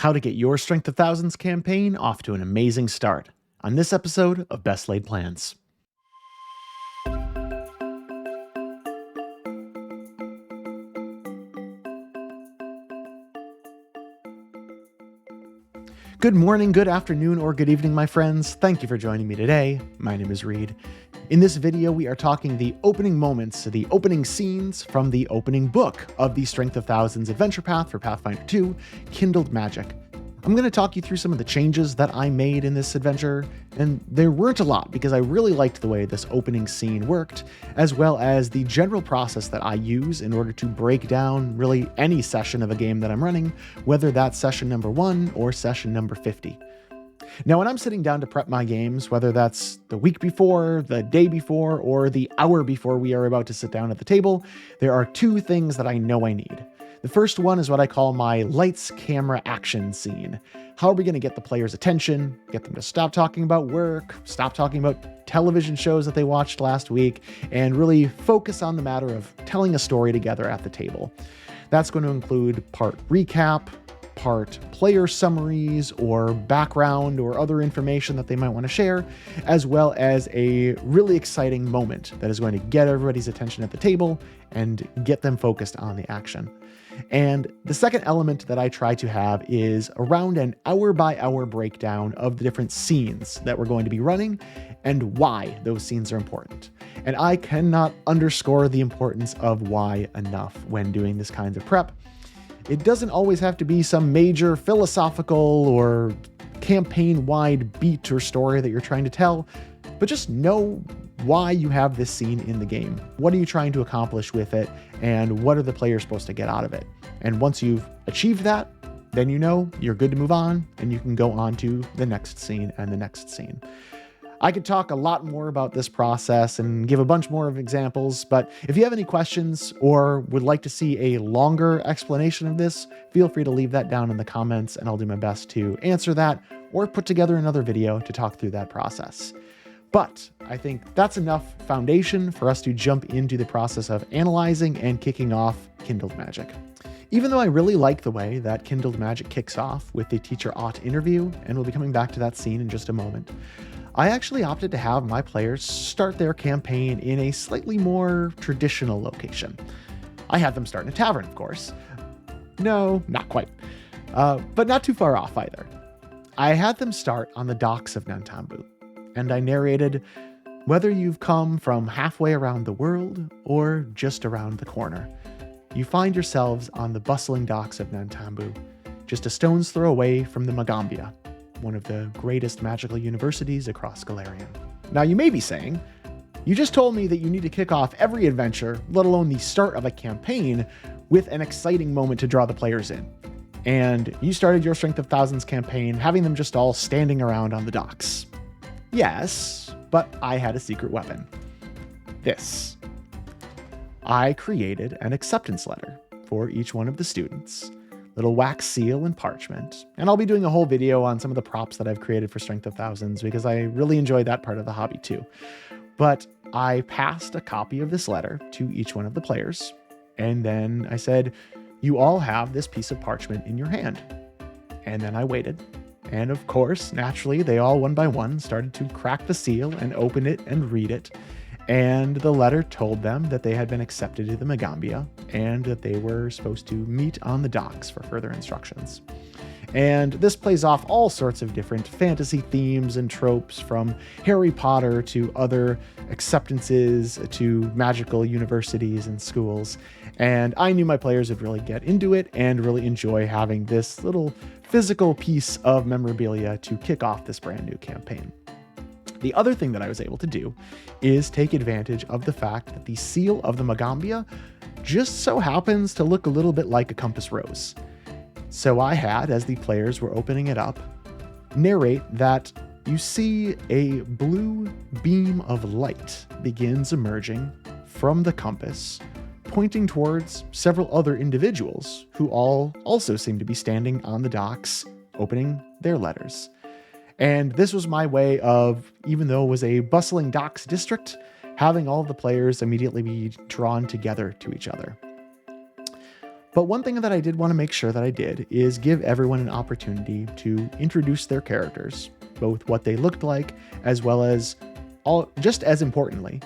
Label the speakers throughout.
Speaker 1: how to get your Strength of Thousands campaign off to an amazing start on this episode of Best Laid Plans. Good morning, good afternoon, or good evening, my friends. Thank you for joining me today. My name is Reed. In this video, we are talking the opening moments, the opening scenes from the opening book of the Strength of Thousands adventure path for Pathfinder 2, Kindled Magic. I'm going to talk you through some of the changes that I made in this adventure, and there weren't a lot because I really liked the way this opening scene worked, as well as the general process that I use in order to break down really any session of a game that I'm running, whether that's session number 1 or session number 50. Now, when I'm sitting down to prep my games, whether that's the week before, the day before, or the hour before we are about to sit down at the table, there are two things that I know I need. The first one is what I call my lights, camera, action scene. How are we going to get the players' attention, get them to stop talking about work, stop talking about television shows that they watched last week, and really focus on the matter of telling a story together at the table? That's going to include part recap, part player summaries or background or other information that they might want to share, as well as a really exciting moment that is going to get everybody's attention at the table and get them focused on the action. And the second element that I try to have is around an hour-by-hour breakdown of the different scenes that we're going to be running and why those scenes are important. And I cannot underscore the importance of why enough when doing this kind of prep. It doesn't always have to be some major philosophical or campaign-wide beat or story that you're trying to tell, but just know why you have this scene in the game. What are you trying to accomplish with it, and what are the players supposed to get out of it? And once you've achieved that, then you know you're good to move on, and you can go on to the next scene and the next scene. I could talk a lot more about this process and give a bunch more of examples, but if you have any questions or would like to see a longer explanation of this, feel free to leave that down in the comments and I'll do my best to answer that or put together another video to talk through that process. But I think that's enough foundation for us to jump into the process of analyzing and kicking off Kindled Magic. Even though I really like the way that Kindled Magic kicks off with the Teacher Ought interview, and we'll be coming back to that scene in just a moment, I actually opted to have my players start their campaign in a slightly more traditional location. I had them start in a tavern, of course. No, not quite. But not too far off either. I had them start on the docks of Nantambu, and I narrated, whether you've come from halfway around the world or just around the corner, you find yourselves on the bustling docks of Nantambu, just a stone's throw away from the Magambia, one of the greatest magical universities across Galarian. Now you may be saying, you just told me that you need to kick off every adventure, let alone the start of a campaign, with an exciting moment to draw the players in. And you started your Strength of Thousands campaign having them just all standing around on the docks. Yes, but I had a secret weapon. This. I created an acceptance letter for each one of the students, little wax seal and parchment, and I'll be doing a whole video on some of the props that I've created for Strength of Thousands because I really enjoy that part of the hobby too. But I passed a copy of this letter to each one of the players, and then I said, you all have this piece of parchment in your hand. And then I waited. And of course, naturally, they all one by one started to crack the seal and open it and read it. And the letter told them that they had been accepted to the Magambia and that they were supposed to meet on the docks for further instructions. And this plays off all sorts of different fantasy themes and tropes, from Harry Potter to other acceptances to magical universities and schools. And I knew my players would really get into it and really enjoy having this little physical piece of memorabilia to kick off this brand new campaign. The other thing that I was able to do is take advantage of the fact that the seal of the Magambia just so happens to look a little bit like a compass rose. So I had, as the players were opening it up, narrate that you see a blue beam of light begins emerging from the compass, pointing towards several other individuals who all also seem to be standing on the docks, opening their letters. And this was my way of, even though it was a bustling docks district, having all of the players immediately be drawn together to each other. But one thing that I did want to make sure that I did is give everyone an opportunity to introduce their characters, both what they looked like, as well as, just as importantly,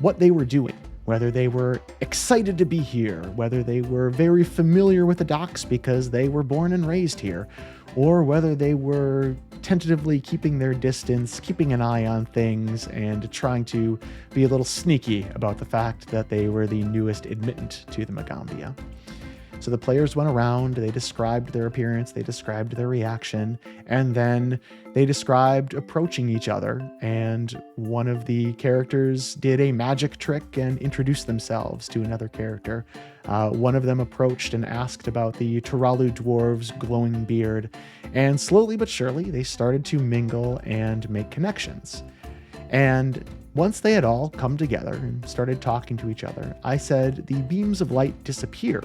Speaker 1: what they were doing, whether they were excited to be here, whether they were very familiar with the docks because they were born and raised here, or whether they were tentatively keeping their distance, keeping an eye on things, and trying to be a little sneaky about the fact that they were the newest admittant to the Magambia. So the players went around, they described their appearance, they described their reaction, and then they described approaching each other. And one of the characters did a magic trick and introduced themselves to another character. One of them approached and asked about the Turalu dwarves' glowing beard, and slowly but surely they started to mingle and make connections. And once they had all come together and started talking to each other, I said, the beams of light disappear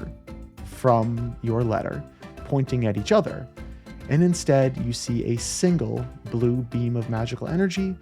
Speaker 1: from your letter, pointing at each other, and instead you see a single blue beam of magical energy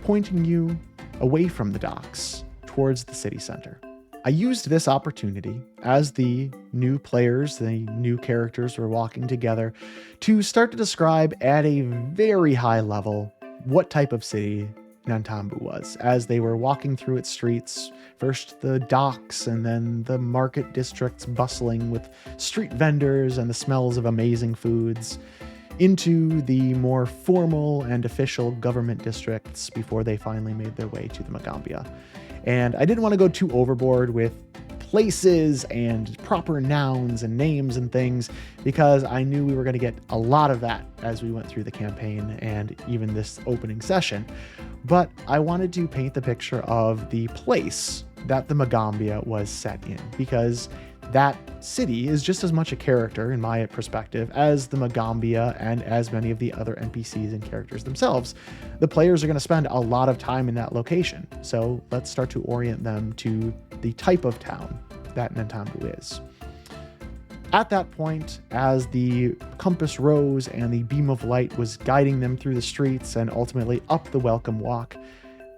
Speaker 1: pointing you away from the docks towards the city center. I used this opportunity as the new players, the new characters were walking together, to start to describe at a very high level what type of city Nantambu was, as they were walking through its streets, first the docks and then the market districts bustling with street vendors and the smells of amazing foods, into the more formal and official government districts before they finally made their way to the Magambia. And I didn't want to go too overboard with places and proper nouns and names and things, because I knew we were going to get a lot of that as we went through the campaign and even this opening session. But I wanted to paint the picture of the place that the Magambia was set in, because that city is just as much a character, in my perspective, as the Magambia and as many of the other NPCs and characters themselves. The players are going to spend a lot of time in that location, so let's start to orient them to the type of town that Nantambu is. At that point, as the compass rose and the beam of light was guiding them through the streets and ultimately up the welcome walk,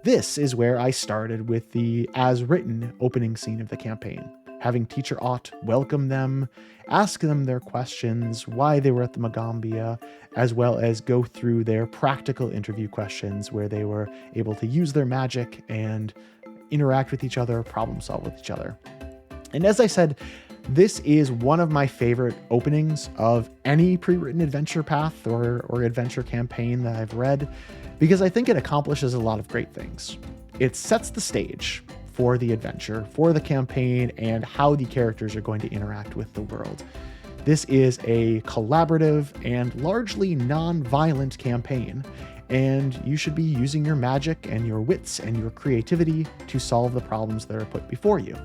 Speaker 1: this is where I started with the as-written opening scene of the campaign, having Teacher Ott welcome them, ask them their questions, why they were at the Magambia, as well as go through their practical interview questions where they were able to use their magic and interact with each other, problem solve with each other. And as I said, this is one of my favorite openings of any pre-written adventure path or adventure campaign that I've read, because I think it accomplishes a lot of great things. It sets the stage for the adventure, for the campaign, and how the characters are going to interact with the world. This is a collaborative and largely non-violent campaign, and you should be using your magic and your wits and your creativity to solve the problems that are put before you.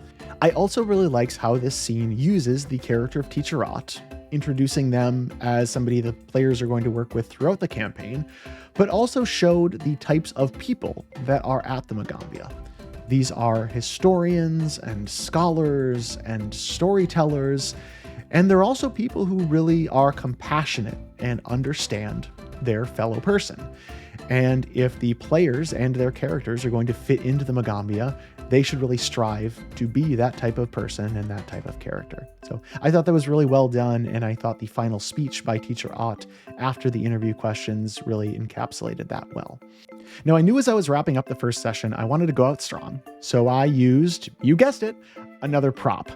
Speaker 1: I also really likes how this scene uses the character of Teacher Ott, introducing them as somebody the players are going to work with throughout the campaign, but also showed the types of people that are at the Magambia. These are historians and scholars and storytellers, and they're also people who really are compassionate and understand their fellow person. And if the players and their characters are going to fit into the Magambia, they should really strive to be that type of person and that type of character. So I thought that was really well done, and I thought the final speech by Teacher Ott after the interview questions really encapsulated that well. Now, I knew as I was wrapping up the first session, I wanted to go out strong, so I used, you guessed it, another prop.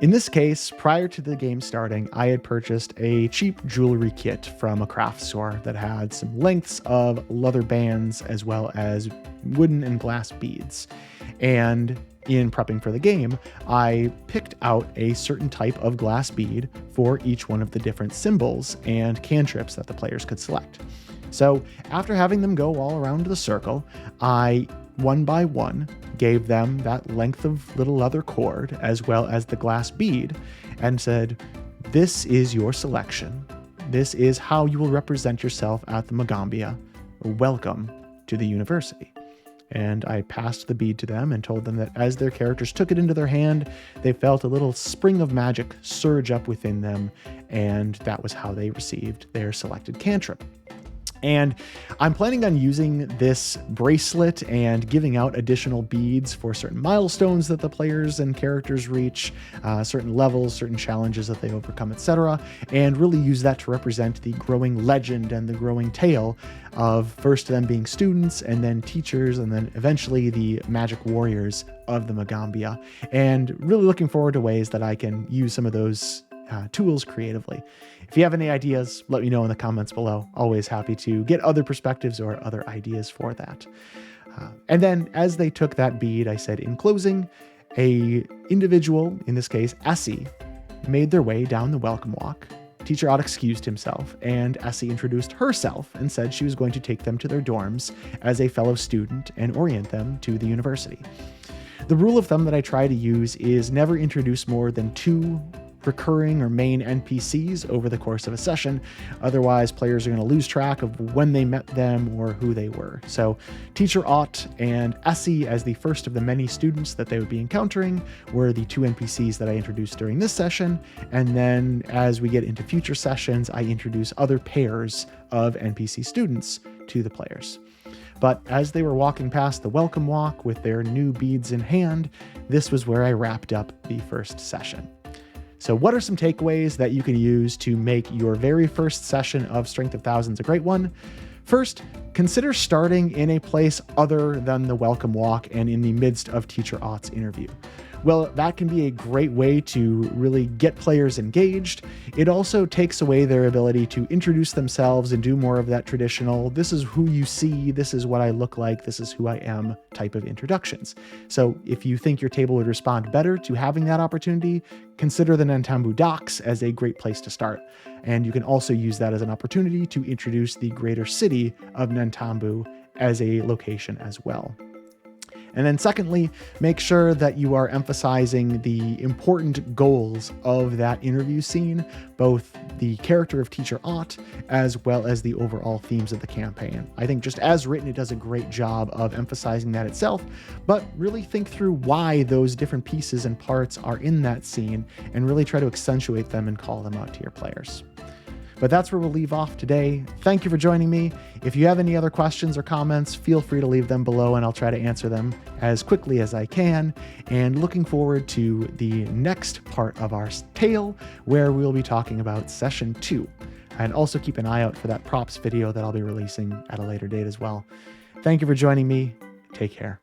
Speaker 1: In this case, prior to the game starting, I had purchased a cheap jewelry kit from a craft store that had some lengths of leather bands as well as wooden and glass beads. And in prepping for the game, I picked out a certain type of glass bead for each one of the different symbols and cantrips that the players could select. So after having them go all around the circle, I, one by one, gave them that length of little leather cord as well as the glass bead and said, this is your selection. This is how you will represent yourself at the Magambia. Welcome to the university. And I passed the bead to them and told them that as their characters took it into their hand, they felt a little spring of magic surge up within them, and that was how they received their selected cantrip. And I'm planning on using this bracelet and giving out additional beads for certain milestones that the players and characters reach, certain levels, certain challenges that they overcome, etc. And really use that to represent the growing legend and the growing tale of first them being students and then teachers and then eventually the magic warriors of the Magambia. And really looking forward to ways that I can use some of those tools creatively. If you have any ideas, let me know in the comments below. Always happy to get other perspectives or other ideas for that. And then as they took that bead, I said, in closing, a individual, in this case, Essie, made their way down the welcome walk. Teacher Ott excused himself, and Essie introduced herself and said she was going to take them to their dorms as a fellow student and orient them to the university. The rule of thumb that I try to use is never introduce more than 2 recurring or main NPCs over the course of a session. Otherwise, players are going to lose track of when they met them or who they were. So Teacher Ott and Essie, as the first of the many students that they would be encountering, were the 2 NPCs that I introduced during this session. And then as we get into future sessions, I introduce other pairs of NPC students to the players. But as they were walking past the welcome walk with their new beads in hand, this was where I wrapped up the first session. So what are some takeaways that you can use to make your very first session of Strength of Thousands a great one? First, consider starting in a place other than the welcome walk and in the midst of Teacher Ott's interview. Well, that can be a great way to really get players engaged. It also takes away their ability to introduce themselves and do more of that traditional, this is who you see, this is what I look like, this is who I am type of introductions. So if you think your table would respond better to having that opportunity, consider the Nantambu docks as a great place to start. And you can also use that as an opportunity to introduce the greater city of Nantambu as a location as well. And then secondly, make sure that you are emphasizing the important goals of that interview scene, both the character of Teacher Ott as well as the overall themes of the campaign. I think just as written, it does a great job of emphasizing that itself, but really think through why those different pieces and parts are in that scene and really try to accentuate them and call them out to your players. But that's where we'll leave off today. Thank you for joining me. If you have any other questions or comments, feel free to leave them below and I'll try to answer them as quickly as I can. And looking forward to the next part of our tale where we'll be talking about session 2. And also keep an eye out for that props video that I'll be releasing at a later date as well. Thank you for joining me. Take care.